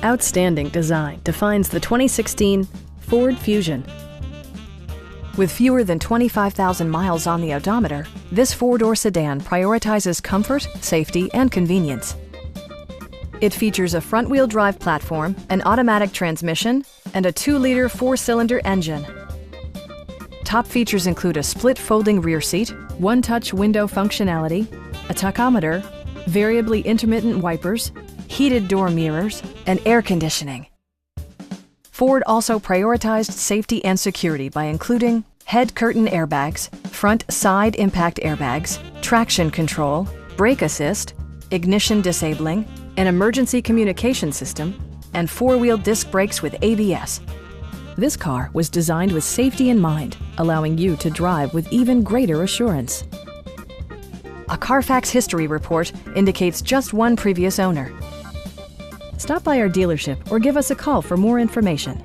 Outstanding design defines the 2016 Ford Fusion. With fewer than 25,000 miles on the odometer, this four-door sedan prioritizes comfort, safety, and convenience. It features a front-wheel drive platform, an automatic transmission, and a 2-liter 4-cylinder engine. Top features include a split folding rear seat, one-touch window functionality, a tachometer, variably intermittent wipers, heated door mirrors, and air conditioning. Ford also prioritized safety and security by including head curtain airbags, front side impact airbags, traction control, brake assist, ignition disabling, an emergency communication system, and 4-wheel disc brakes with ABS. This car was designed with safety in mind, allowing you to drive with even greater assurance. A Carfax history report indicates just one previous owner. Stop by our dealership or give us a call for more information.